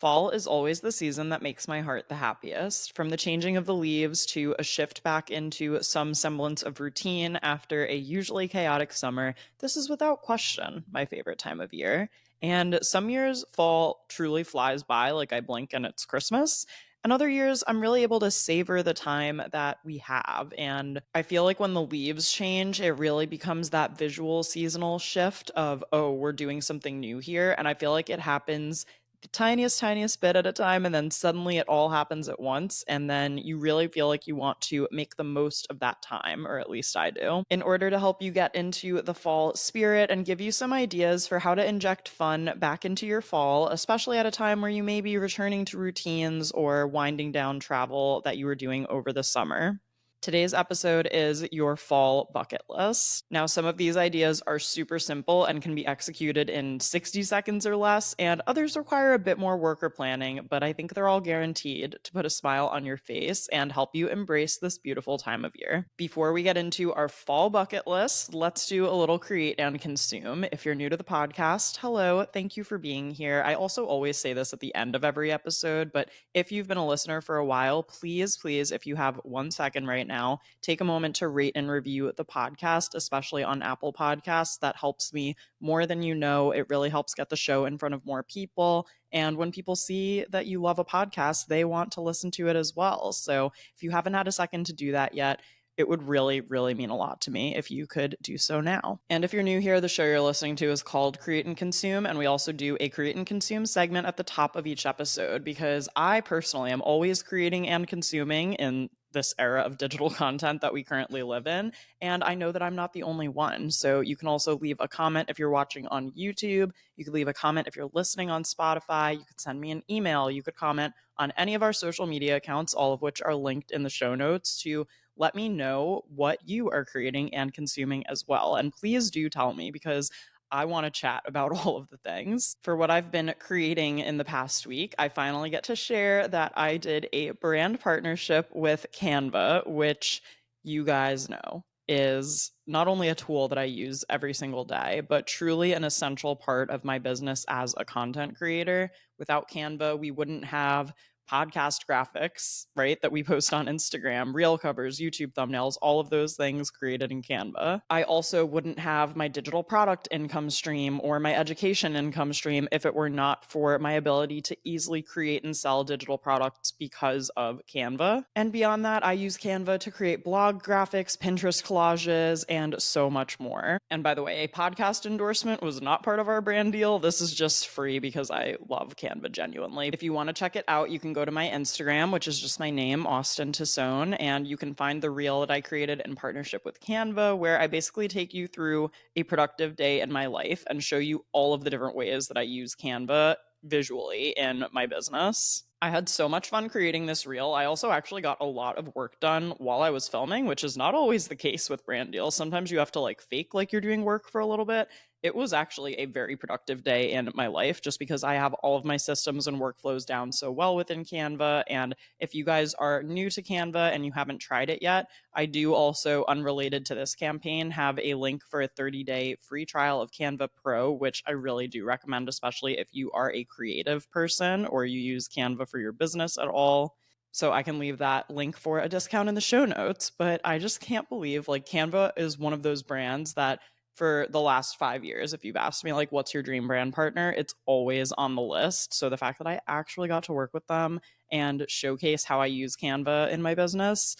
Fall is always the season that makes my heart the happiest. From the changing of the leaves to a shift back into some semblance of routine after a usually chaotic summer, this is without question my favorite time of year. And some years, fall truly flies by like I blink and it's Christmas. And other years, I'm really able to savor the time that we have. And I feel like when the leaves change, it really becomes that visual seasonal shift of, oh, we're doing something new here. And I feel like it happens the tiniest bit at a time, and then suddenly it all happens at once, and then you really feel like you want to make the most of that time, or at least I do. In order to help you get into the fall spirit and give you some ideas for how to inject fun back into your fall, especially at a time where you may be returning to routines or winding down travel that you were doing over the summer. Today's episode is your fall bucket list. Now, some of these ideas are super simple and can be executed in 60 seconds or less, and others require a bit more work or planning, but I think they're all guaranteed to put a smile on your face and help you embrace this beautiful time of year. Before we get into our fall bucket list, let's do a little create and consume. If you're new to the podcast, hello, thank you for being here. I also always say this at the end of every episode, but if you've been a listener for a while, please, if you have 1 second right now, take a moment to rate and review the podcast, especially on Apple Podcasts. That helps me more than you know. It really helps get the show in front of more people. And when people see that you love a podcast, they want to listen to it as well. So if you haven't had a second to do that yet, it would really mean a lot to me if you could do so now. And if you're new here, the show you're listening to is called Create and Consume, and we also do a Create and Consume segment at the top of each episode because I personally am always creating and consuming in this era of digital content that we currently live in. And I know that I'm not the only one. So you can also leave a comment if you're watching on YouTube. You could leave a comment if you're listening on Spotify. You could send me an email. You could comment on any of our social media accounts, all of which are linked in the show notes, to let me know what you are creating and consuming as well. And please do tell me because I want to chat about all of the things. For what I've been creating in the past week, I finally get to share that I did a brand partnership with Canva, which you guys know is not only a tool that I use every single day, but truly an essential part of my business as a content creator. Without Canva, we wouldn't have podcast graphics, right, that we post on Instagram, reel covers, YouTube thumbnails, all of those things created in Canva. I also wouldn't have my digital product income stream or my education income stream if it were not for my ability to easily create and sell digital products because of Canva. And beyond that, I use Canva to create blog graphics, Pinterest collages, and so much more. And by the way, a podcast endorsement was not part of our brand deal. This is just free because I love Canva genuinely. If you want to check it out, you can go to my Instagram, which is just my name, Austen Tosone, and you can find the reel that I created in partnership with Canva, where I basically take you through a productive day in my life and show you all of the different ways that I use Canva visually in my business. I had so much fun creating this reel. I also actually got a lot of work done while I was filming, which is not always the case with brand deals. Sometimes you have to like fake like you're doing work for a little bit. It was actually a very productive day in my life just because I have all of my systems and workflows down so well within Canva. And if you guys are new to Canva and you haven't tried it yet, I do also, unrelated to this campaign, have a link for a 30-day free trial of Canva Pro, which I really do recommend, especially if you are a creative person or you use Canva for your business at all. So I can leave that link for a discount in the show notes. But I just can't believe like Canva is one of those brands that for the last 5 years, if you've asked me like what's your dream brand partner, it's always on the list. So the fact that I actually got to work with them and showcase how I use Canva in my business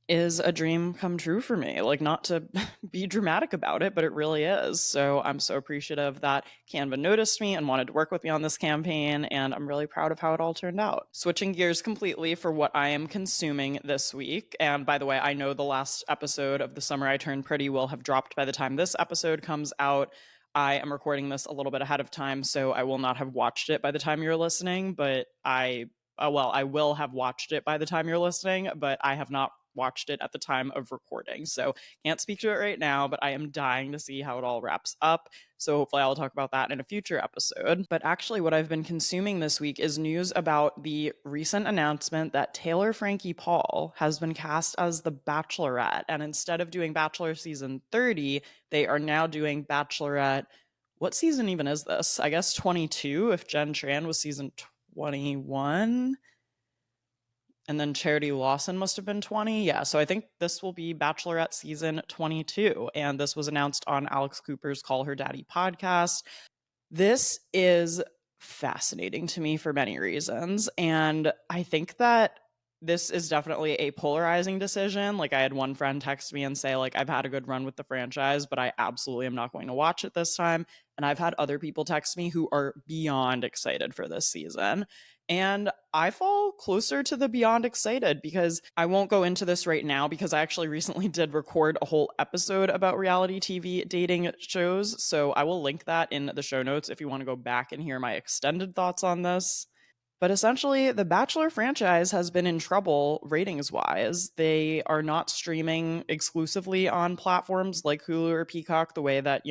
is a dream come true for me. Like, not to be dramatic about it, but it really is. So I'm so appreciative that Canva noticed me and wanted to work with me on this campaign, and I'm really proud of how it all turned out. Switching gears completely for what I am consuming this week. And by the way, I know the last episode of The Summer I Turned Pretty will have dropped by the time this episode comes out. I am recording this a little bit ahead of time, so I will not have watched it by the time you're listening, but I will have watched it by the time you're listening, but I have not watched it at the time of recording. So can't speak to it right now, but I am dying to see how it all wraps up. So hopefully I'll talk about that in a future episode. But actually what I've been consuming this week is news about the recent announcement that Taylor Frankie Paul has been cast as the Bachelorette. And instead of doing Bachelor season 30, they are now doing Bachelorette. What season even is this? I guess 22 if Jen Tran was season 21. And then Charity Lawson must have been 20. Yeah, so I think this will be Bachelorette season 22. And this was announced on Alex Cooper's Call Her Daddy podcast. This is fascinating to me for many reasons. And I think that this is definitely a polarizing decision. Like, I had one friend text me and say, like, I've had a good run with the franchise, but I absolutely am not going to watch it this time. And I've had other people text me who are beyond excited for this season. And I fall closer to the beyond excited because I won't go into this right now because I actually recently did record a whole episode about reality TV dating shows. So I will link that in the show notes if you want to go back and hear my extended thoughts on this. But essentially, the Bachelor franchise has been in trouble ratings wise. They are not streaming exclusively on platforms like Hulu or Peacock the way that,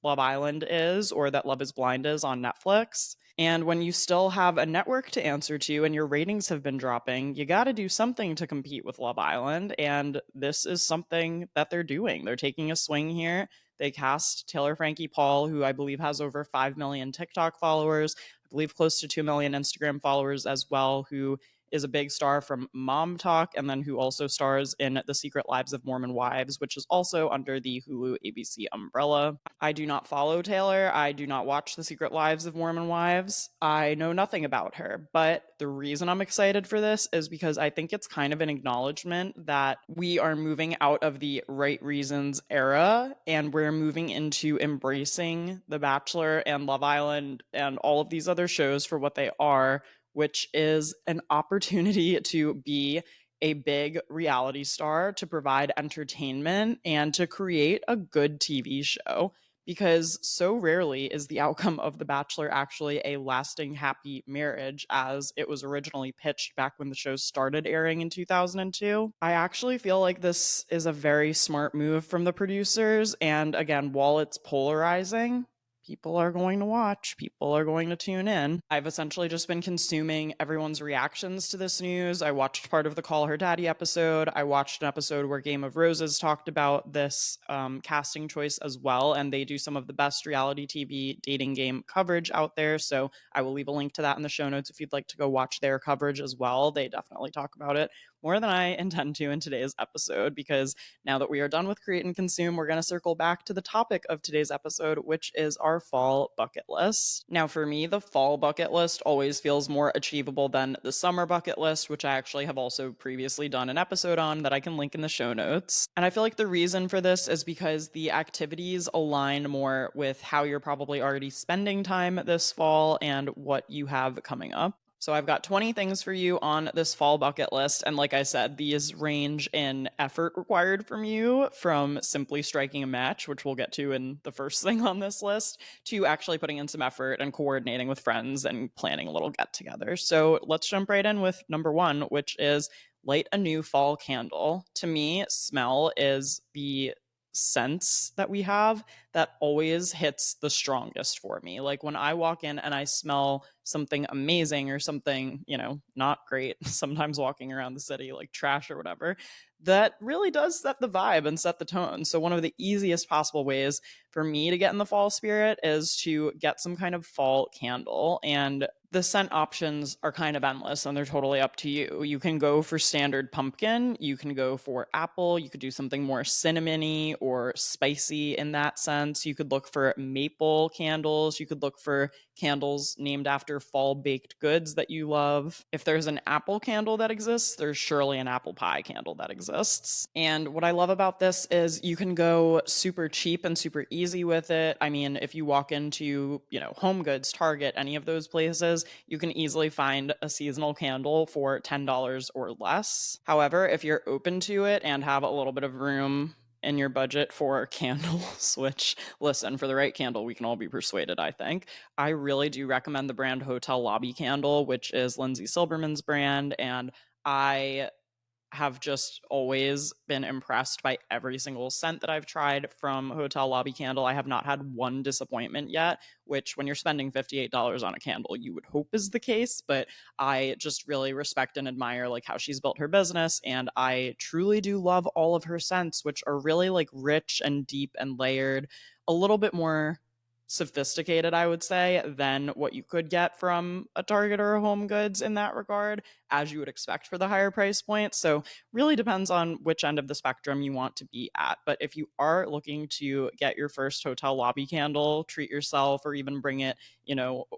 Love Island is or that Love is Blind is on Netflix. And when you still have a network to answer to and your ratings have been dropping, you got to do something to compete with Love Island. And this is something that they're doing. They're taking a swing here. They cast Taylor Frankie Paul, who I believe has over 5 million TikTok followers, I believe close to 2 million Instagram followers as well, who is a big star from Mom Talk, and then who also stars in The Secret Lives of Mormon Wives, which is also under the Hulu ABC umbrella. I do not follow Taylor. I do not watch The Secret Lives of Mormon Wives. I know nothing about her. But the reason I'm excited for this is because I think it's kind of an acknowledgement that we are moving out of the right reasons era and we're moving into embracing The Bachelor and Love Island and all of these other shows for what they are, which is an opportunity to be a big reality star, to provide entertainment, and to create a good TV show. Because so rarely is the outcome of The Bachelor actually a lasting, happy marriage, as it was originally pitched back when the show started airing in 2002. I actually feel like this is a very smart move from the producers. And again, while it's polarizing, people are going to watch, people are going to tune in. I've essentially just been consuming everyone's reactions to this news. I watched part of the Call Her Daddy episode. I watched an episode where Game of Roses talked about this casting choice as well, and they do some of the best reality TV dating game coverage out there. So I will leave a link to that in the show notes if you'd like to go watch their coverage as well. They definitely talk about it more than I intend to in today's episode, because now that we are done with Create and Consume, we're going to circle back to the topic of today's episode, which is our fall bucket list. Now, for me, the fall bucket list always feels more achievable than the summer bucket list, which I actually have also previously done an episode on that I can link in the show notes. And I feel like the reason for this is because the activities align more with how you're probably already spending time this fall and what you have coming up. So I've got 20 things for you on this fall bucket list. And like I said, these range in effort required from you, from simply striking a match, which we'll get to in the first thing on this list, to actually putting in some effort and coordinating with friends and planning a little get together. So let's jump right in with number one, which is light a new fall candle. To me, smell is the sense that we have that always hits the strongest for me. Like when I walk in and I smell something amazing or something, not great, sometimes walking around the city like trash or whatever, that really does set the vibe and set the tone. So one of the easiest possible ways for me to get in the fall spirit is to get some kind of fall candle. And the scent options are kind of endless and they're totally up to you. You can go for standard pumpkin, you can go for apple, you could do something more cinnamony or spicy in that sense. You could look for maple candles, you could look for candles named after fall baked goods that you love. If there's an apple candle that exists, there's surely an apple pie candle that exists. And what I love about this is you can go super cheap and super easy with it. I mean, if you walk into, Home Goods, Target, any of those places, you can easily find a seasonal candle for $10 or less. However, if you're open to it and have a little bit of room in your budget for candles, which, listen, for the right candle, we can all be persuaded, I think. I really do recommend the brand Hotel Lobby Candle, which is Lindsay Silberman's brand, and I have just always been impressed by every single scent that I've tried from Hotel Lobby Candle. I have not had one disappointment yet, which when you're spending $58 on a candle, you would hope is the case. But I just really respect and admire like how she's built her business. And I truly do love all of her scents, which are really like rich and deep and layered, a little bit more sophisticated, I would say, than what you could get from a Target or a Home Goods in that regard, as you would expect for the higher price point. So really depends on which end of the spectrum you want to be at. But if you are looking to get your first hotel lobby candle, treat yourself, or even bring it,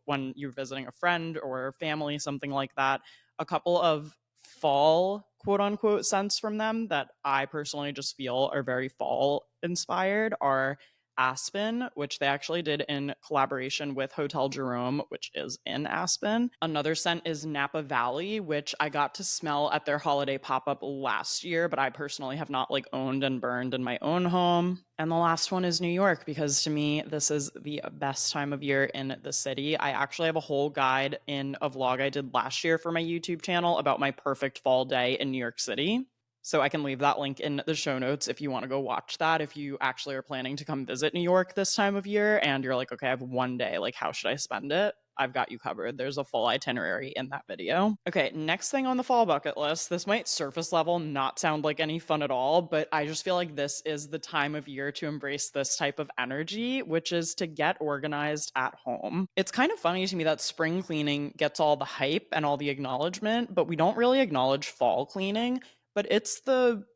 when you're visiting a friend or family, something like that, a couple of fall quote unquote scents from them that I personally just feel are very fall inspired are Aspen, which they actually did in collaboration with Hotel Jerome, which is in Aspen. Another scent is Napa Valley, which I got to smell at their holiday pop-up last year, but I personally have not owned and burned in my own home. And the last one is New York, because to me, this is the best time of year in the city. I actually have a whole guide in a vlog I did last year for my YouTube channel about my perfect fall day in New York City. So I can leave that link in the show notes if you want to go watch that. If you actually are planning to come visit New York this time of year and you're like, okay, I have one day, how should I spend it? I've got you covered. There's a full itinerary in that video. Okay, next thing on the fall bucket list. This might surface level not sound like any fun at all, but I just feel like this is the time of year to embrace this type of energy, which is to get organized at home. It's kind of funny to me that spring cleaning gets all the hype and all the acknowledgement, but we don't really acknowledge fall cleaning. But it's the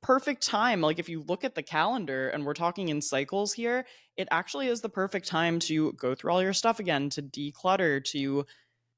perfect time. If you look at the calendar and we're talking in cycles here, it actually is the perfect time to go through all your stuff again, to declutter, to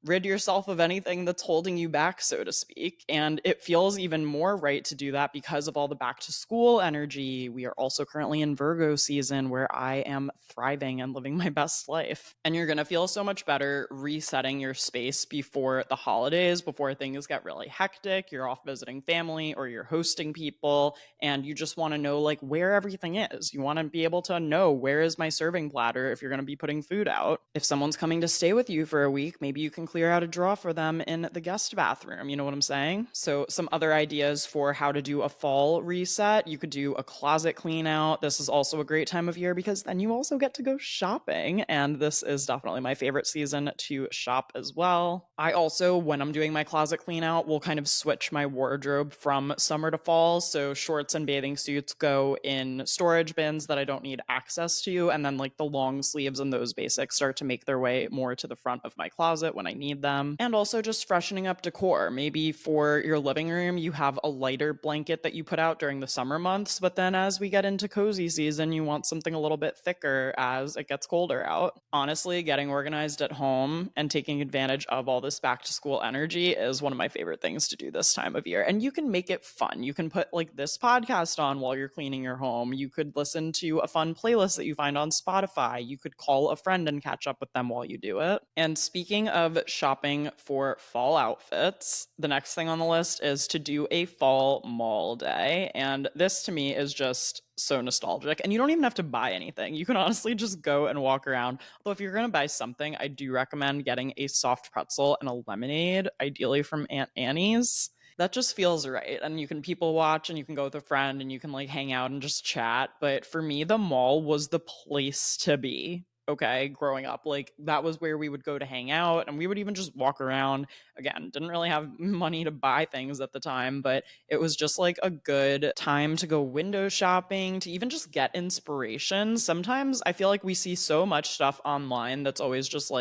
rid yourself of anything that's holding you back, so to speak. And it feels even more right to do that because of all the back to school energy. We are also currently in Virgo season where I am thriving and living my best life. And you're going to feel so much better resetting your space before the holidays, before things get really hectic. You're off visiting family or you're hosting people and you just want to know where everything is. You want to be able to know, where is my serving platter if you're going to be putting food out. If someone's coming to stay with you for a week, maybe you can clear out a drawer for them in the guest bathroom. You know what I'm saying? So some other ideas for how to do a fall reset. You could do a closet clean out. This is also a great time of year because then you also get to go shopping. And this is definitely my favorite season to shop as well. I also, when I'm doing my closet clean out, will kind of switch my wardrobe from summer to fall. So shorts and bathing suits go in storage bins that I don't need access to. And then the long sleeves and those basics start to make their way more to the front of my closet when I need them. And also just freshening up decor. Maybe for your living room, you have a lighter blanket that you put out during the summer months, but then as we get into cozy season, you want something a little bit thicker as it gets colder out. Honestly, getting organized at home and taking advantage of all this back to school energy is one of my favorite things to do this time of year. And you can make it fun. You can put this podcast on while you're cleaning your home. You could listen to a fun playlist that you find on Spotify. You could call a friend and catch up with them while you do it. And speaking of shopping for fall outfits, the next thing on the list is to do a fall mall day. And this to me is just so nostalgic. And you don't even have to buy anything. You can honestly just go and walk around. Although if you're going to buy something, I do recommend getting a soft pretzel and a lemonade, ideally from Aunt Annie's. That just feels right. And you can people watch and you can go with a friend and you can hang out and just chat. But for me, the mall was the place to be. Okay, growing up, that was where we would go to hang out and we would even just walk around. Again, didn't really have money to buy things at the time, but it was just a good time to go window shopping, to even just get inspiration. Sometimes I feel like we see so much stuff online that's always just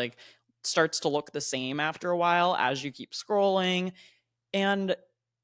starts to look the same after a while as you keep scrolling. And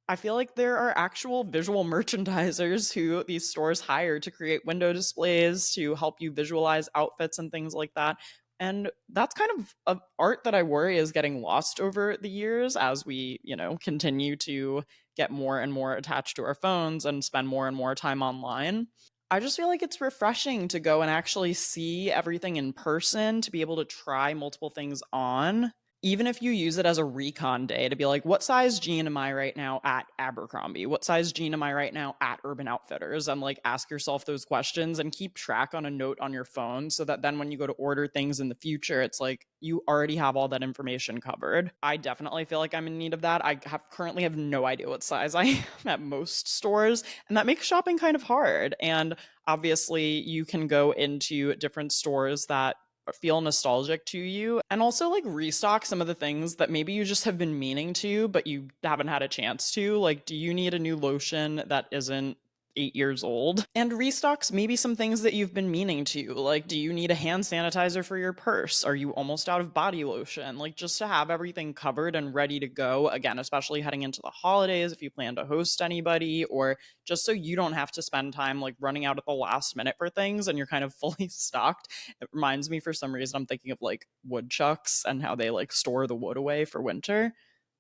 I feel like there are actual visual merchandisers who these stores hire to create window displays to help you visualize outfits and things like that. And that's kind of art that I worry is getting lost over the years as we, continue to get more and more attached to our phones and spend more and more time online. I just feel like it's refreshing to go and actually see everything in person, to be able to try multiple things on. Even if you use it as a recon day to be what size jean am I right now at Abercrombie? What size jean am I right now at Urban Outfitters? And ask yourself those questions and keep track on a note on your phone so that then when you go to order things in the future, it's you already have all that information covered. I definitely feel like I'm in need of that. I currently have no idea what size I am at most stores, and that makes shopping kind of hard. And obviously, you can go into different stores that feel nostalgic to you and also restock some of the things that maybe you just have been meaning to but you haven't had a chance to. Do you need a new lotion that isn't 8 years old. And restocks maybe some things that you've been meaning to. Like, do you need a hand sanitizer for your purse? Are you almost out of body lotion? Like, just to have everything covered and ready to go. Again, especially heading into the holidays if you plan to host anybody, or just so you don't have to spend time like running out at the last minute for things and you're kind of fully stocked. It reminds me, for some reason, I'm thinking of like woodchucks and how they like store the wood away for winter.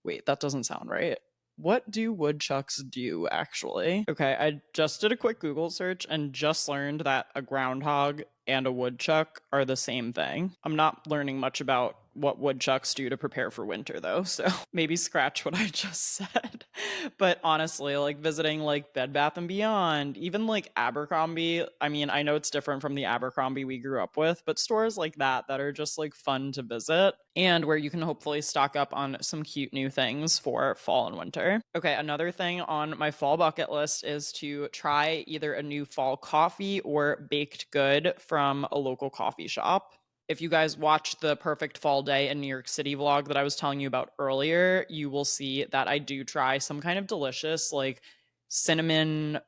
Wait, that doesn't sound right. What do woodchucks do, actually? Okay, I just did a quick Google search and just learned that a groundhog and a woodchuck are the same thing. I'm not learning much about what woodchucks do to prepare for winter, though, so maybe scratch what I just said. But honestly, like visiting like Bed Bath and Beyond, even like Abercrombie, I mean, I know it's different from the Abercrombie we grew up with, but stores like that are just like fun to visit and where you can hopefully stock up on some cute new things for fall and winter. Okay, another thing on my fall bucket list is to try either a new fall coffee or baked good from a local coffee shop. If you guys watched the Perfect Fall Day in New York City vlog that I was telling you about earlier, you will see that I do try some kind of delicious, like cinnamon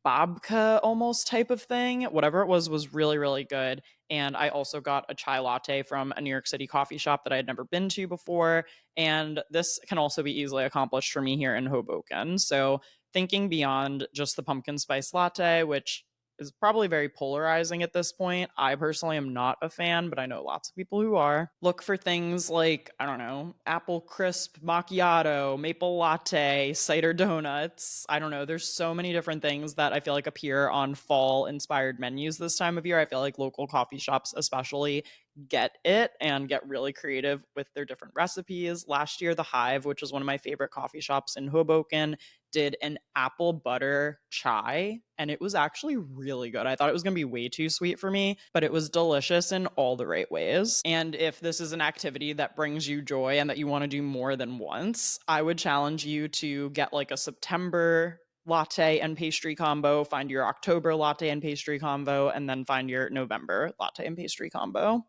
babka almost type of thing. Whatever it was really, really good. And I also got a chai latte from a New York City coffee shop that I had never been to before. And this can also be easily accomplished for me here in Hoboken. So thinking beyond just the pumpkin spice latte, which is probably very polarizing at this point. I personally am not a fan, but I know lots of people who are. Look for things like, I don't know, apple crisp macchiato, maple latte, cider donuts. I don't know. There's so many different things that I feel like appear on fall inspired menus this time of year. I feel like local coffee shops, especially, get it and get really creative with their different recipes. Last year, The Hive, which is one of my favorite coffee shops in Hoboken, did an apple butter chai, and it was actually really good. I thought it was going to be way too sweet for me, but it was delicious in all the right ways. And if this is an activity that brings you joy and that you want to do more than once, I would challenge you to get like a September latte and pastry combo, find your October latte and pastry combo, and then find your November latte and pastry combo.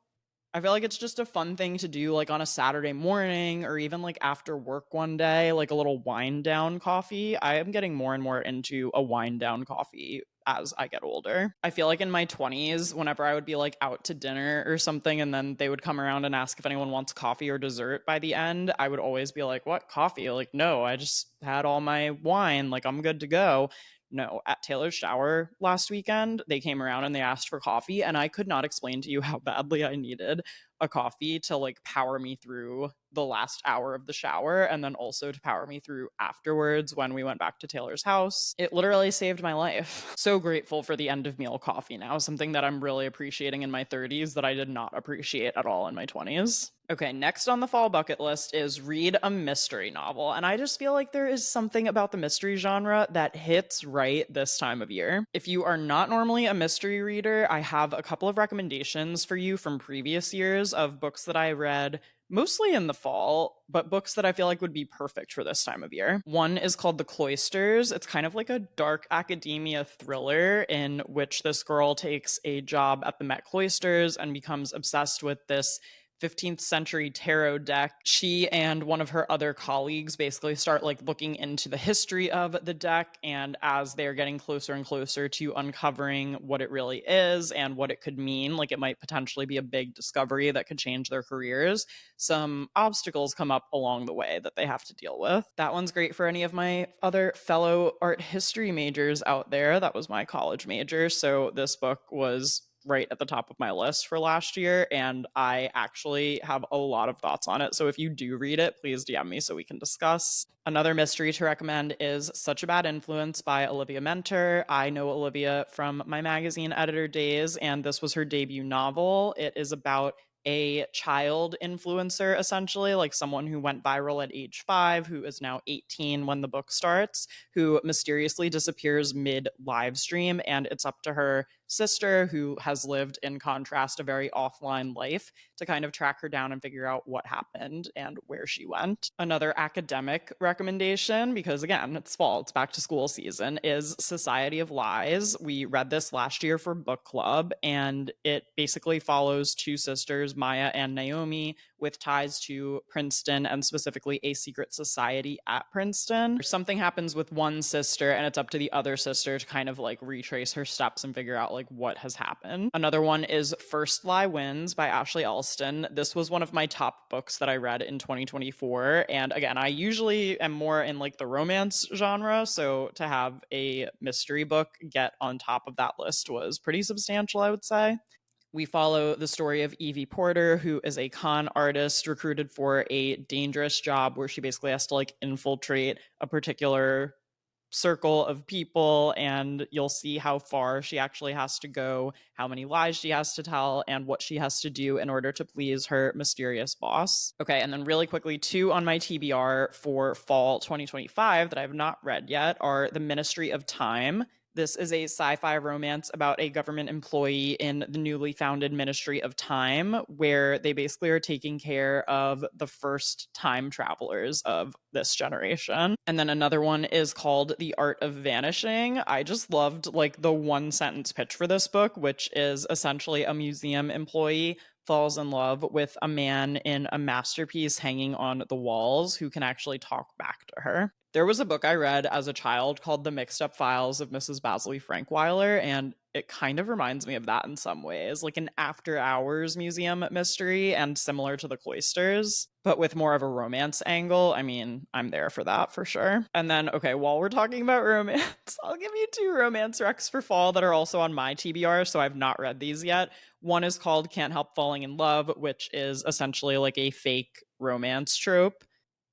I feel like it's just a fun thing to do like on a Saturday morning or even like after work one day, like a little wind down coffee. I am getting more and more into a wind down coffee as I get older. I feel like in my 20s, whenever I would be like out to dinner or something and then they would come around and ask if anyone wants coffee or dessert by the end, I would always be like, "What, coffee?" Like, "No, I just had all my wine, like I'm good to go." No, at Taylor's Shower last weekend, they came around and they asked for coffee, and I could not explain to you how badly I needed a coffee to like power me through the last hour of the shower and then also to power me through afterwards when we went back to Taylor's house. It literally saved my life. So grateful for the end of meal coffee now, something that I'm really appreciating in my 30s that I did not appreciate at all in my 20s. Okay, next on the fall bucket list is read a mystery novel. And I just feel like there is something about the mystery genre that hits right this time of year. If you are not normally a mystery reader, I have a couple of recommendations for you from previous years of books that I read mostly in the fall, but books that I feel like would be perfect for this time of year. One is called The Cloisters. It's kind of like a dark academia thriller in which this girl takes a job at the Met Cloisters and becomes obsessed with this 15th century tarot deck. She and one of her other colleagues basically start like looking into the history of the deck, and as they're getting closer and closer to uncovering what it really is and what it could mean, like it might potentially be a big discovery that could change their careers, some obstacles come up along the way that they have to deal with. That one's great for any of my other fellow art history majors out there. That was my college major, so this book was right at the top of my list for last year, and I actually have a lot of thoughts on it. So if you do read it, please DM me so we can discuss. Another mystery to recommend is Such a Bad Influence by Olivia Mentor. I know Olivia from my magazine editor days, and this was her debut novel. It is about a child influencer, essentially, like someone who went viral at age 5, who is now 18 when the book starts, who mysteriously disappears mid live stream. And it's up to her sister, who has lived in contrast a very offline life, to kind of track her down and figure out what happened and where she went. Another academic recommendation, because again, it's fall, it's back to school season, is Society of Lies. We read this last year for book club, and it basically follows two sisters, Maya and Naomi, with ties to Princeton and specifically a secret society at Princeton. Something happens with one sister and it's up to the other sister to kind of like retrace her steps and figure out like what has happened. Another one is First Lie Wins by Ashley Austen. This was one of my top books that I read in 2024. And again, I usually am more in like the romance genre. So to have a mystery book get on top of that list was pretty substantial, I would say. We follow the story of Evie Porter, who is a con artist recruited for a dangerous job where she basically has to like infiltrate a particular circle of people, and you'll see how far she actually has to go, how many lies she has to tell, and what she has to do in order to please her mysterious boss. Okay, and then really quickly, two on my TBR for fall 2025 that I have not read yet are The Ministry of Time. This is a sci-fi romance about a government employee in the newly founded Ministry of Time, where they basically are taking care of the first time travelers of this generation. And then another one is called The Art of Vanishing. I just loved like the one sentence pitch for this book, which is essentially a museum employee falls in love with a man in a masterpiece hanging on the walls who can actually talk back to her. There was a book I read as a child called The Mixed Up Files of Mrs. Basley Frankweiler, and it kind of reminds me of that in some ways, like an after hours museum mystery and similar to The Cloisters, but with more of a romance angle. I mean, I'm there for that for sure. And then, okay, while we're talking about romance, I'll give you two romance recs for fall that are also on my TBR, so I've not read these yet. One is called Can't Help Falling in Love, which is essentially like a fake romance trope.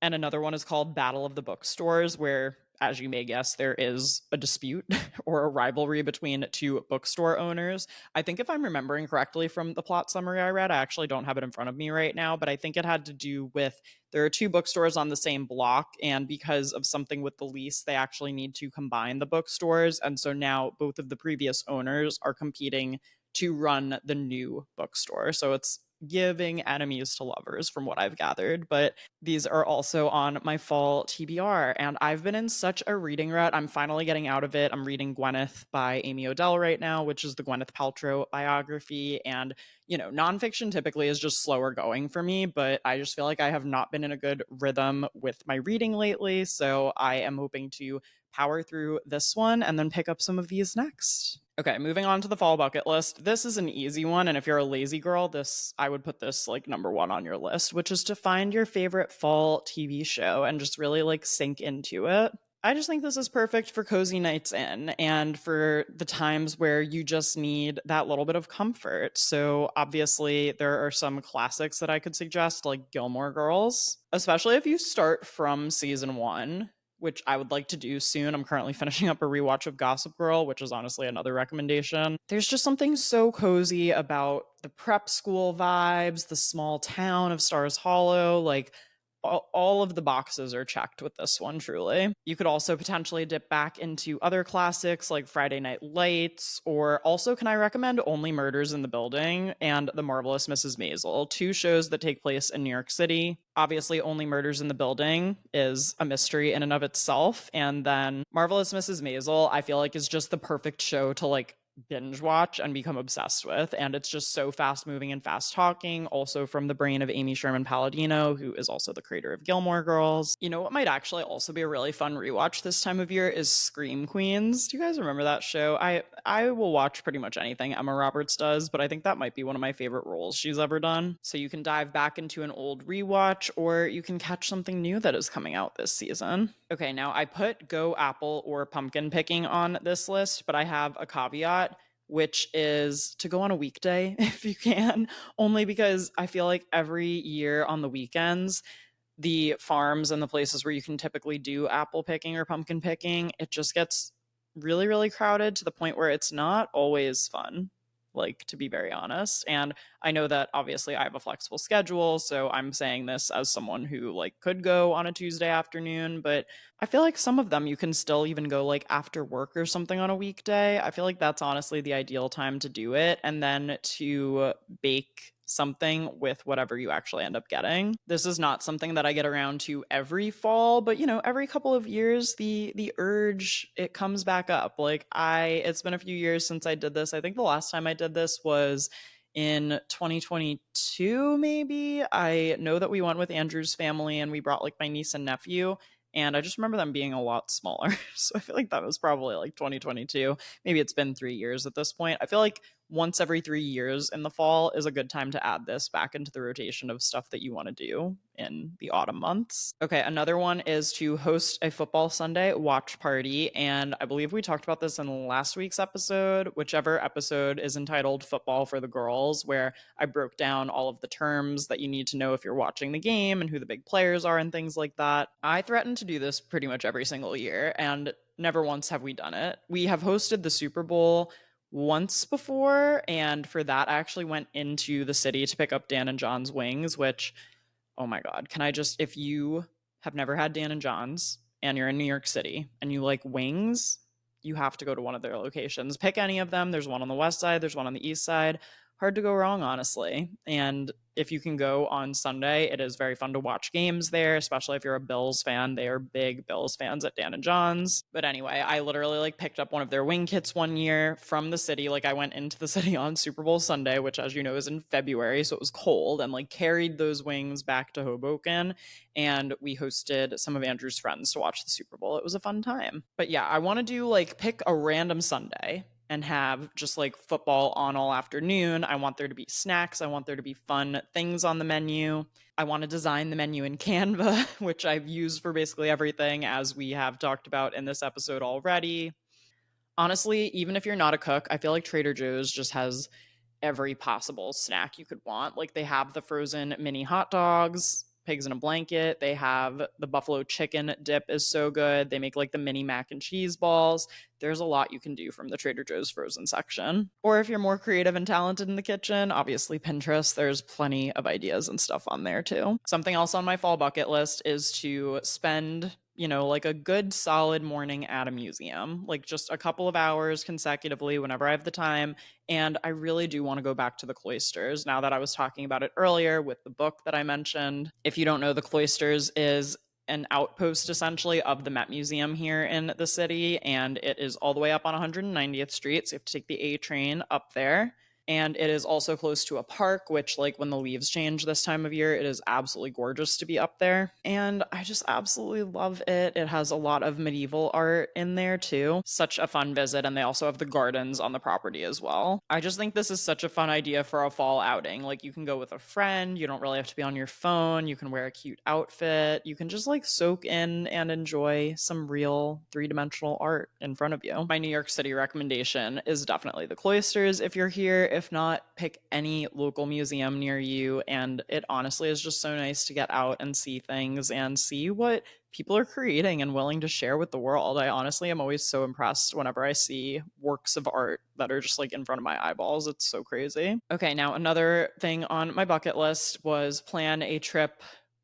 And another one is called Battle of the Bookstores, where, as you may guess, there is a dispute or a rivalry between two bookstore owners. I think if I'm remembering correctly from the plot summary I read, I actually don't have it in front of me right now, but I think it had to do with there are two bookstores on the same block, and because of something with the lease, they actually need to combine the bookstores. And so now both of the previous owners are competing to run the new bookstore. So it's giving enemies to lovers from what I've gathered, but these are also on my fall TBR, and I've been in such a reading rut. I'm finally getting out of it. I'm reading Gwyneth by Amy Odell right now, which is the Gwyneth Paltrow biography, and nonfiction typically is just slower going for me, but I just feel like I have not been in a good rhythm with my reading lately, so I am hoping to power through this one and then pick up some of these next. Okay, moving on to the fall bucket list. This is an easy one, and if you're a lazy girl, I would put this like number one on your list, which is to find your favorite fall TV show and just really like sink into it. I just think this is perfect for cozy nights in and for the times where you just need that little bit of comfort. So obviously there are some classics that I could suggest, like Gilmore Girls, especially if you start from season one, which I would like to do soon. I'm currently finishing up a rewatch of Gossip Girl, which is honestly another recommendation. There's just something so cozy about the prep school vibes, the small town of Stars Hollow, like all of the boxes are checked with this one, truly. You could also potentially dip back into other classics like Friday Night Lights, or also can I recommend Only Murders in the Building and The Marvelous Mrs. Maisel, two shows that take place in New York City. Obviously, Only Murders in the Building is a mystery in and of itself, and then Marvelous Mrs. Maisel, I feel like, is just the perfect show to like binge watch and become obsessed with, and it's just so fast moving and fast talking, also from the brain of Amy Sherman Palladino, who is also the creator of Gilmore Girls. You know what might actually also be a really fun rewatch this time of year is Scream Queens. Do you guys remember that show? I will watch pretty much anything Emma Roberts does, but I think that might be one of my favorite roles she's ever done. So you can dive back into an old rewatch, or you can catch something new that is coming out this season. Okay, now I put Go Apple or pumpkin picking on this list, but I have a caveat, which is to go on a weekday if you can, only because I feel like every year on the weekends, the farms and the places where you can typically do apple picking or pumpkin picking, it just gets really, really crowded to the point where it's not always fun, like, to be very honest. And I know that obviously I have a flexible schedule, so I'm saying this as someone who like could go on a Tuesday afternoon, but I feel like some of them you can still even go like after work or something on a weekday. I feel like that's honestly the ideal time to do it, and then to bake something with whatever you actually end up getting. This is not something that I get around to every fall, but every couple of years the urge, it comes back up. Like it's been a few years since I did this. I think the last time I did this was in 2022, maybe. I know that we went with Andrew's family and we brought like my niece and nephew. And I just remember them being a lot smaller. So I feel like that was probably like 2022. Maybe it's been 3 years at this point. I feel like once every 3 years in the fall is a good time to add this back into the rotation of stuff that you want to do in the autumn months. Okay, another one is to host a football Sunday watch party. And I believe we talked about this in last week's episode, whichever episode is entitled Football for the Girls, where I broke down all of the terms that you need to know if you're watching the game and who the big players are and things like that. I threaten to do this pretty much every single year, and never once have we done it. We have hosted the Super Bowl once before, and for that I actually went into the city to pick up Dan and John's wings, which, oh my god, can I just, if you have never had Dan and John's and you're in New York City and you like wings, you have to go to one of their locations. Pick any of them. There's one on the west side, there's one on the east side. Hard to go wrong, honestly. And if you can go on Sunday, it is very fun to watch games there, especially if you're a Bills fan. They are big Bills fans at Dan and John's. But anyway, I literally like picked up one of their wing kits one year from the city. Like I went into the city on Super Bowl Sunday, which as you know is in February, so it was cold, and like carried those wings back to Hoboken, and we hosted some of Andrew's friends to watch the Super Bowl. It was a fun time. But yeah, I want to do like pick a random Sunday and have just like football on all afternoon. I want there to be snacks. I want there to be fun things on the menu. I want to design the menu in Canva, which I've used for basically everything, as we have talked about in this episode already. Honestly, even if you're not a cook, I feel like Trader Joe's just has every possible snack you could want. Like they have the frozen mini hot dogs, pigs in a blanket. They have the buffalo chicken dip is so good. They make like the mini mac and cheese balls. There's a lot you can do from the Trader Joe's frozen section. Or if you're more creative and talented in the kitchen, obviously Pinterest, there's plenty of ideas and stuff on there too. Something else on my fall bucket list is to spend, like a good solid morning at a museum, like just a couple of hours consecutively whenever I have the time. And I really do want to go back to the cloisters now that I was talking about it earlier with the book that I mentioned. If you don't know, the cloisters is an outpost essentially of the Met Museum here in the city, and it is all the way up on 190th Street, so you have to take the A train up there. And it is also close to a park, which, like, when the leaves change this time of year, it is absolutely gorgeous to be up there. And I just absolutely love it. It has a lot of medieval art in there, too. Such a fun visit. And they also have the gardens on the property as well. I just think this is such a fun idea for a fall outing. Like, you can go with a friend. You don't really have to be on your phone. You can wear a cute outfit. You can just, like, soak in and enjoy some real three-dimensional art in front of you. My New York City recommendation is definitely the cloisters if you're here. If not, pick any local museum near you. And it honestly is just so nice to get out and see things and see what people are creating and willing to share with the world. I honestly am always so impressed whenever I see works of art that are just like in front of my eyeballs. It's so crazy. Okay, now another thing on my bucket list was plan a trip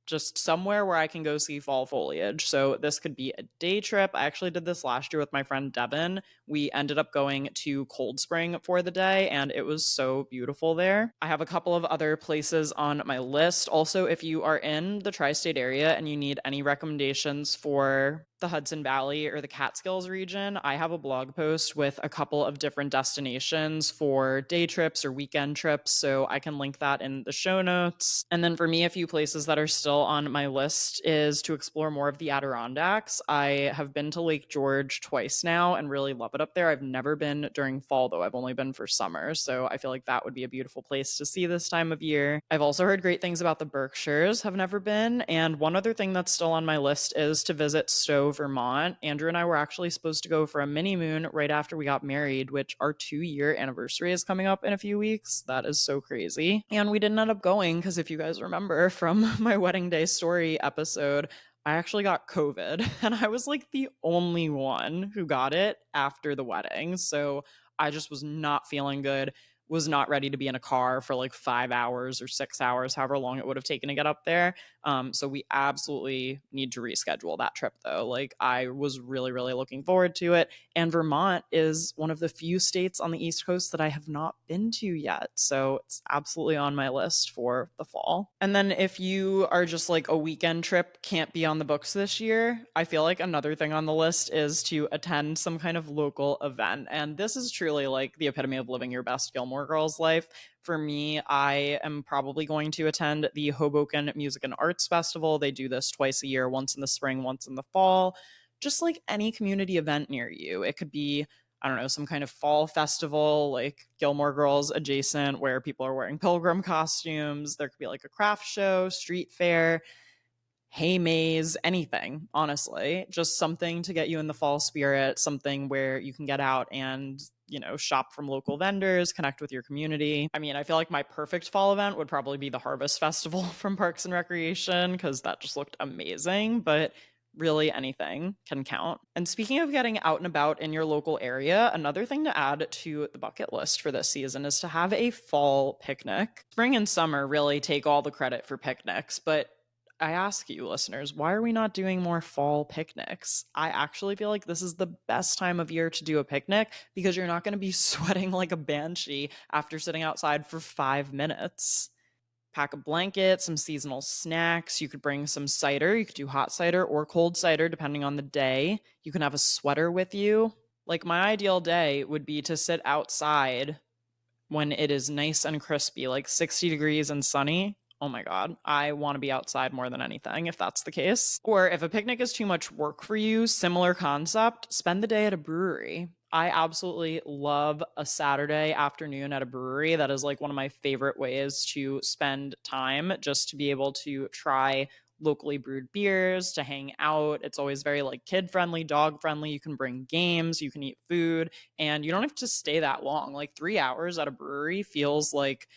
just somewhere where I can go see fall foliage. So this could be a day trip. I actually did this last year with my friend Devin. We ended up going to Cold Spring for the day, and it was so beautiful there. I have a couple of other places on my list. Also, if you are in the tri-state area and you need any recommendations for the Hudson Valley or the Catskills region, I have a blog post with a couple of different destinations for day trips or weekend trips, so I can link that in the show notes. And then for me, a few places that are still on my list is to explore more of the Adirondacks. I have been to Lake George twice now and really love it up there. I've never been during fall, though. I've only been for summer, so I feel like that would be a beautiful place to see this time of year. I've also heard great things about the Berkshires, have never been, and one other thing that's still on my list is to visit Stowe, Vermont. Andrew and I were actually supposed to go for a mini moon right after we got married, which our 2-year anniversary is coming up in a few weeks. That is so crazy. And we didn't end up going because if you guys remember from my wedding day story episode, I actually got COVID and I was like the only one who got it after the wedding. So I just was not feeling good, was not ready to be in a car for like 5 hours or 6 hours, however long it would have taken to get up there. So we absolutely need to reschedule that trip though. Like I was really, really looking forward to it. And Vermont is one of the few states on the East Coast that I have not been to yet. So it's absolutely on my list for the fall. And then if you are just like a weekend trip, can't be on the books this year, I feel like another thing on the list is to attend some kind of local event. And this is truly like the epitome of living your best Gilmore Girls life. For me, I am probably going to attend the Hoboken Music and Arts Festival. They do this twice a year, once in the spring, once in the fall. Just like any community event near you. It could be, I don't know, some kind of fall festival like Gilmore Girls adjacent where people are wearing pilgrim costumes. There could be like a craft show, street fair, hay maze, anything, honestly. Just something to get you in the fall spirit, something where you can get out and, shop from local vendors, connect with your community. I mean, I feel like my perfect fall event would probably be the Harvest Festival from Parks and Recreation because that just looked amazing, but really anything can count. And speaking of getting out and about in your local area, another thing to add to the bucket list for this season is to have a fall picnic. Spring and summer really take all the credit for picnics, but I ask you, listeners, why are we not doing more fall picnics? I actually feel like this is the best time of year to do a picnic because you're not going to be sweating like a banshee after sitting outside for 5 minutes. Pack a blanket, some seasonal snacks. You could bring some cider. You could do hot cider or cold cider, depending on the day. You can have a sweater with you. Like, my ideal day would be to sit outside when it is nice and crispy, like 60 degrees and sunny. Oh my God, I want to be outside more than anything if that's the case. Or if a picnic is too much work for you, similar concept, spend the day at a brewery. I absolutely love a Saturday afternoon at a brewery. That is like one of my favorite ways to spend time, just to be able to try locally brewed beers, to hang out. It's always very like kid friendly, dog friendly. You can bring games, you can eat food, and you don't have to stay that long. Like 3 hours at a brewery feels like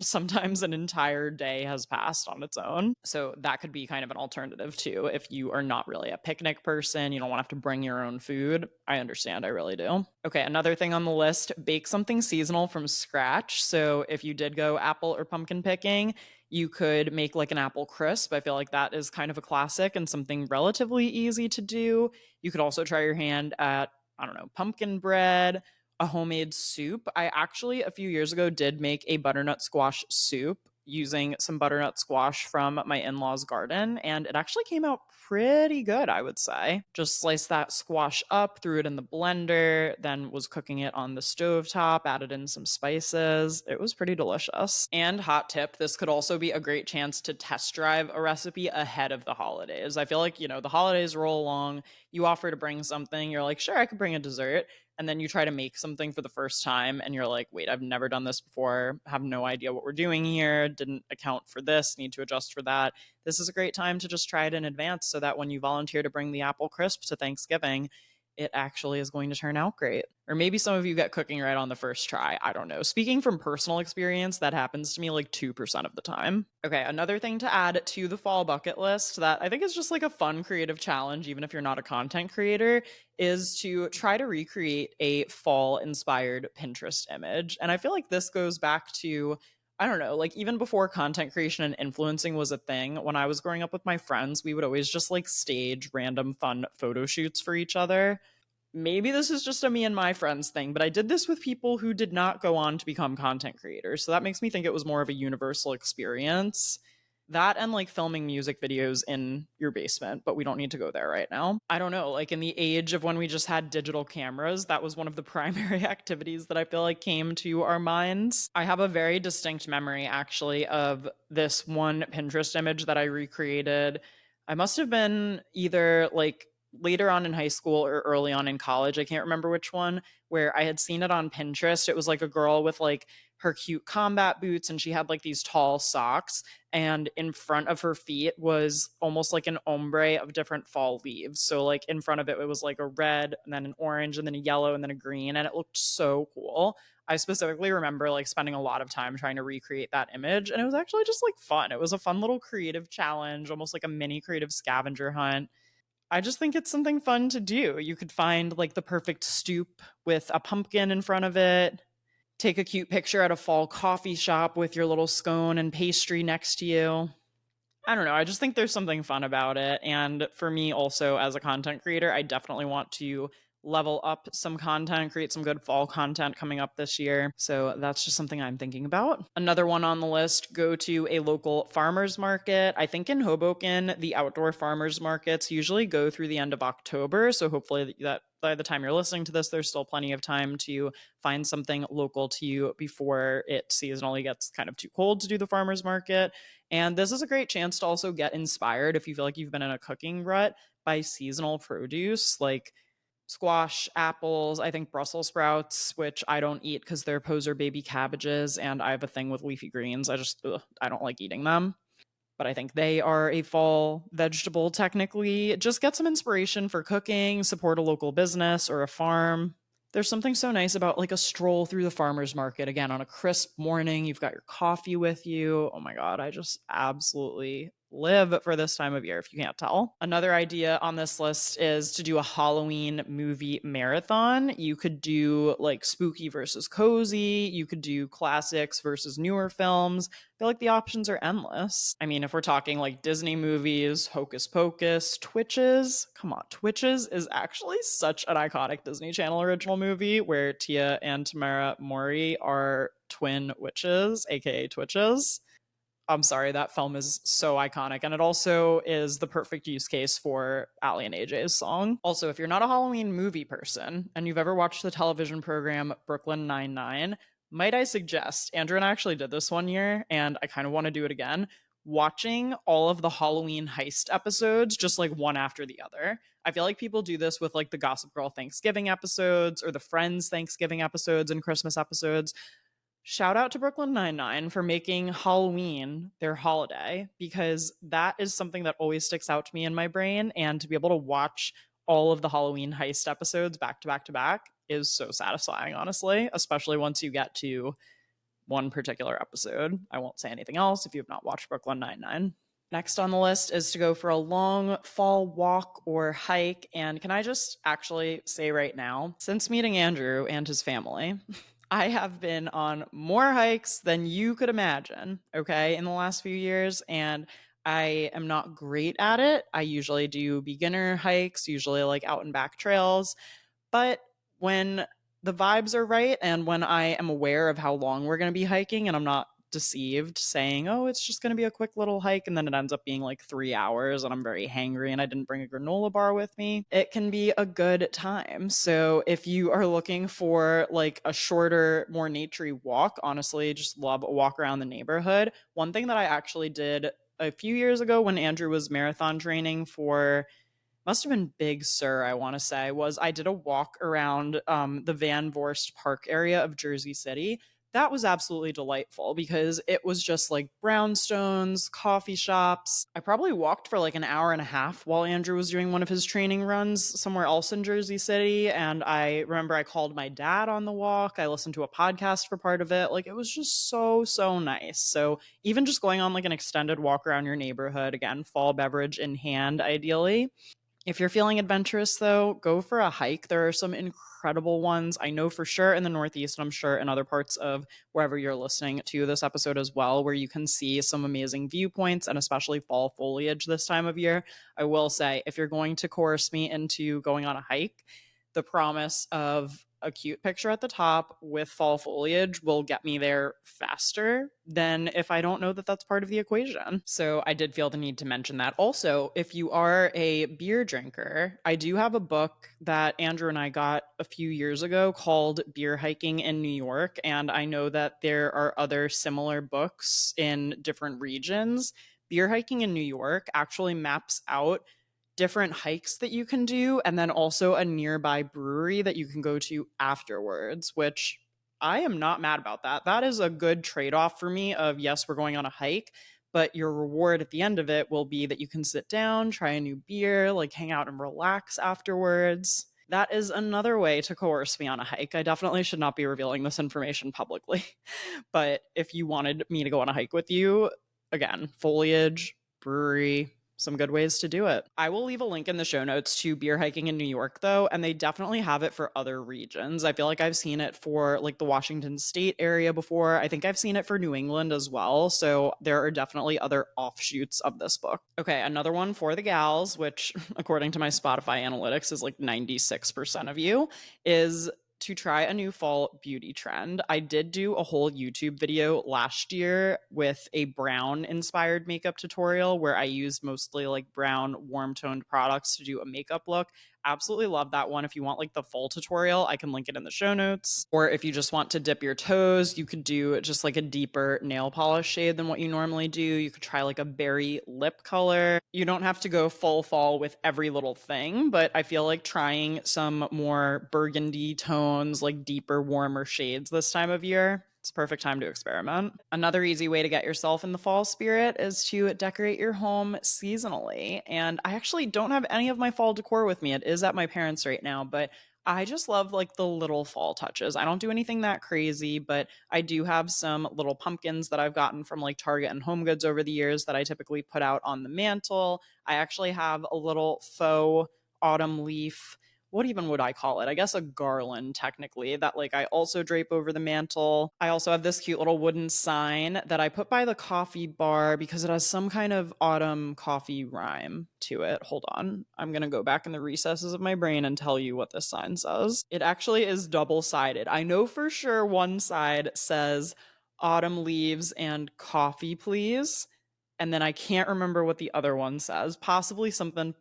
sometimes an entire day has passed on its own. So that could be kind of an alternative too. If you are not really a picnic person, you don't want to have to bring your own food. I understand. I really do. Okay. Another thing on the list, bake something seasonal from scratch. So if you did go apple or pumpkin picking, you could make like an apple crisp. I feel like that is kind of a classic and something relatively easy to do. You could also try your hand at, I don't know, pumpkin bread, a homemade soup. I actually, a few years ago, did make a butternut squash soup using some butternut squash from my in law's garden, and it actually came out pretty good, I would say. Just sliced that squash up, threw it in the blender, then was cooking it on the stovetop, added in some spices. It was pretty delicious. And hot tip, this could also be a great chance to test drive a recipe ahead of the holidays. I feel like, the holidays roll along, you offer to bring something, you're like, sure, I could bring a dessert, and then you try to make something for the first time and you're like, wait, I've never done this before, have no idea what we're doing here, didn't account for this, need to adjust for that. This is a great time to just try it in advance so that when you volunteer to bring the apple crisp to Thanksgiving, it actually is going to turn out great. Or maybe some of you get cooking right on the first try. I don't know. Speaking from personal experience, that happens to me like 2% of the time. Okay, another thing to add to the fall bucket list that I think is just like a fun creative challenge, even if you're not a content creator, is to try to recreate a fall inspired Pinterest image. And I feel like this goes back to, I don't know, like even before content creation and influencing was a thing, when I was growing up with my friends, we would always just like stage random fun photo shoots for each other. Maybe this is just a me and my friends thing, but I did this with people who did not go on to become content creators. So that makes me think it was more of a universal experience. That and like filming music videos in your basement, but we don't need to go there right now. I don't know, like in the age of when we just had digital cameras, that was one of the primary activities that I feel like came to our minds. I have a very distinct memory actually of this one Pinterest image that I recreated. I must have been either like later on in high school or early on in college. I can't remember which one, where I had seen it on Pinterest. It was like a girl with like her cute combat boots and she had like these tall socks, and in front of her feet was almost like an ombre of different fall leaves. So like in front of it, it was like a red and then an orange and then a yellow and then a green, and it looked so cool. I specifically remember like spending a lot of time trying to recreate that image, and it was actually just like fun. It was a fun little creative challenge, almost like a mini creative scavenger hunt. I just think it's something fun to do. You could find like the perfect stoop with a pumpkin in front of it, take a cute picture at a fall coffee shop with your little scone and pastry next to you. I don't know. I just think there's something fun about it. And for me, also as a content creator, I definitely want to level up some content, create some good fall content coming up this year. So that's just something I'm thinking about. Another one on the list, go to a local farmer's market. I think in Hoboken, the outdoor farmer's markets usually go through the end of October. So hopefully that by the time you're listening to this, there's still plenty of time to find something local to you before it seasonally gets kind of too cold to do the farmer's market. And this is a great chance to also get inspired if you feel like you've been in a cooking rut by seasonal produce like squash, apples, I think Brussels sprouts, which I don't eat because they're poser baby cabbages, and I have a thing with leafy greens. I don't like eating them. But I think they are a fall vegetable technically. Just get some inspiration for cooking, support a local business or a farm. There's something so nice about like a stroll through the farmer's market again on a crisp morning. You've got your coffee with you. Oh my God, I just absolutely live for this time of year if you can't tell. Another idea on this list is to do a Halloween movie marathon. You could do like spooky versus cozy, you could do classics versus newer films. I feel like the options are endless. I mean, if we're talking like Disney movies, Hocus Pocus, Twitches, come on, Twitches is actually such an iconic Disney Channel original movie where Tia and Tamara Mori are twin witches, aka Twitches. I'm sorry, that film is so iconic. And it also is the perfect use case for Ali and AJ's song. Also, if you're not a Halloween movie person and you've ever watched the television program Brooklyn Nine-Nine, might I suggest, Andrew and I actually did this one year, and I kind of want to do it again, watching all of the Halloween heist episodes, just like one after the other. I feel like people do this with like the Gossip Girl Thanksgiving episodes or the Friends Thanksgiving episodes and Christmas episodes. Shout out to Brooklyn Nine-Nine for making Halloween their holiday because that is something that always sticks out to me in my brain. And to be able to watch all of the Halloween heist episodes back to back to back is so satisfying, honestly, especially once you get to one particular episode. I won't say anything else if you have not watched Brooklyn Nine-Nine. Next on the list is to go for a long fall walk or hike. And can I just actually say right now, since meeting Andrew and his family, I have been on more hikes than you could imagine, okay, in the last few years. And I am not great at it. I usually do beginner hikes, usually like out and back trails. But when the vibes are right and when I am aware of how long we're going to be hiking and I'm not deceived saying, oh, it's just going to be a quick little hike, and then it ends up being like 3 hours and I'm very hangry and I didn't bring a granola bar with me, it can be a good time. So if you are looking for like a shorter, more naturey walk, honestly, just love a walk around the neighborhood. One thing that I actually did a few years ago when Andrew was marathon training for must have been Big Sur, I want to say, was I did a walk around the Van Vorst Park area of Jersey City. That was absolutely delightful because it was just like brownstones, coffee shops. I probably walked for like an hour and a half while Andrew was doing one of his training runs somewhere else in Jersey City. And I remember I called my dad on the walk. I listened to a podcast for part of it. Like it was just so, so nice. So even just going on like an extended walk around your neighborhood, again, fall beverage in hand, ideally. If you're feeling adventurous, though, go for a hike. There are some incredible ones. I know for sure in the Northeast, and I'm sure in other parts of wherever you're listening to this episode as well, where you can see some amazing viewpoints and especially fall foliage this time of year. I will say, if you're going to coerce me into going on a hike, the promise of a cute picture at the top with fall foliage will get me there faster than if I don't know that that's part of the equation. So I did feel the need to mention that. Also, if you are a beer drinker, I do have a book that Andrew and I got a few years ago called Beer Hiking in New York. And I know that there are other similar books in different regions. Beer Hiking in New York actually maps out different hikes that you can do and then also a nearby brewery that you can go to afterwards, which I am not mad about that. That is a good trade-off for me of yes, we're going on a hike, but your reward at the end of it will be that you can sit down, try a new beer, like hang out and relax afterwards. That is another way to coerce me on a hike. I definitely should not be revealing this information publicly. But if you wanted me to go on a hike with you, again, foliage, brewery, some good ways to do it. I will leave a link in the show notes to beer hiking in New York, though, and they definitely have it for other regions. I feel like I've seen it for like the Washington State area before. I think I've seen it for New England as well. So there are definitely other offshoots of this book. Okay, another one for the gals, which according to my Spotify analytics is like 96% of you, is to try a new fall beauty trend. I did do a whole YouTube video last year with a brown inspired makeup tutorial where I used mostly like brown warm toned products to do a makeup look. absolutely love that one. If you want like the full tutorial, I can link it in the show notes. Or if you just want to dip your toes, you could do just like a deeper nail polish shade than what you normally do. You could try like a berry lip color. You don't have to go full fall with every little thing, but I feel like trying some more burgundy tones, like deeper, warmer shades this time of year, it's a perfect time to experiment. Another easy way to get yourself in the fall spirit is to decorate your home seasonally. And I actually don't have any of my fall decor with me. It is at my parents' right now, but I just love like the little fall touches. I don't do anything that crazy, but I do have some little pumpkins that I've gotten from like Target and Home Goods over the years that I typically put out on the mantle. I actually have a little faux autumn leaf. What even would I call it? I guess a garland, technically, that like I also drape over the mantle. I also have this cute little wooden sign that I put by the coffee bar because it has some kind of autumn coffee rhyme to it. Hold on. I'm going to go back in the recesses of my brain and tell you what this sign says. It actually is double sided. I know for sure one side says autumn leaves and coffee, please. And then I can't remember what the other one says. Possibly something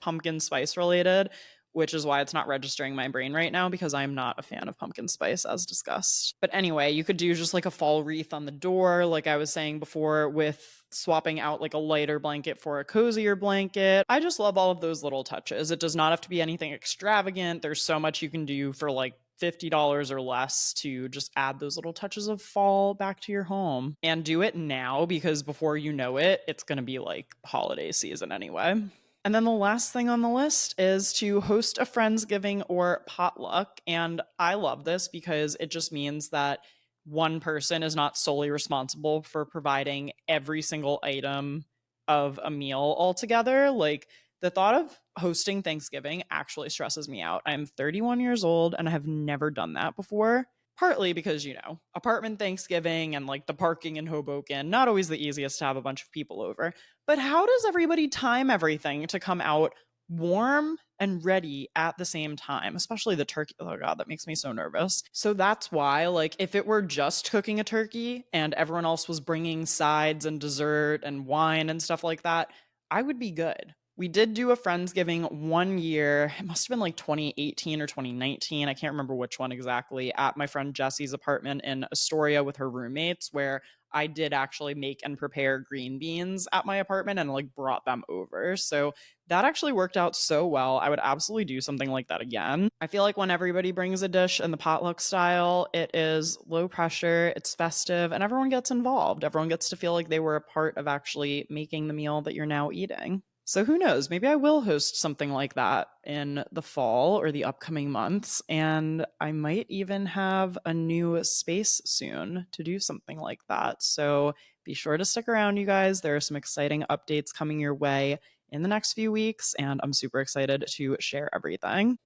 pumpkin spice related, which is why it's not registering my brain right now because I'm not a fan of pumpkin spice as discussed. But anyway, you could do just like a fall wreath on the door, like I was saying before, with swapping out like a lighter blanket for a cozier blanket. I just love all of those little touches. It does not have to be anything extravagant. There's so much you can do for like $50 or less to just add those little touches of fall back to your home, and do it now because before you know it, it's going to be like holiday season anyway. And then the last thing on the list is to host a Friendsgiving or potluck. And I love this because it just means that one person is not solely responsible for providing every single item of a meal altogether. Like the thought of hosting Thanksgiving actually stresses me out. I'm 31 years old and I have never done that before. Partly because, apartment Thanksgiving and like the parking in Hoboken, not always the easiest to have a bunch of people over. But how does everybody time everything to come out warm and ready at the same time, especially the turkey? Oh God, that makes me so nervous. So that's why, like, if it were just cooking a turkey and everyone else was bringing sides and dessert and wine and stuff like that, I would be good. We did do a Friendsgiving one year. It must have been like 2018 or 2019. I can't remember which one exactly, at my friend Jesse's apartment in Astoria with her roommates, where I did actually make and prepare green beans at my apartment and like brought them over. So that actually worked out so well. I would absolutely do something like that again. I feel like when everybody brings a dish in the potluck style, it is low pressure, it's festive, and everyone gets involved. Everyone gets to feel like they were a part of actually making the meal that you're now eating. So who knows? Maybe I will host something like that in the fall or the upcoming months. And I might even have a new space soon to do something like that. So be sure to stick around, you guys. There are some exciting updates coming your way in the next few weeks, and I'm super excited to share everything.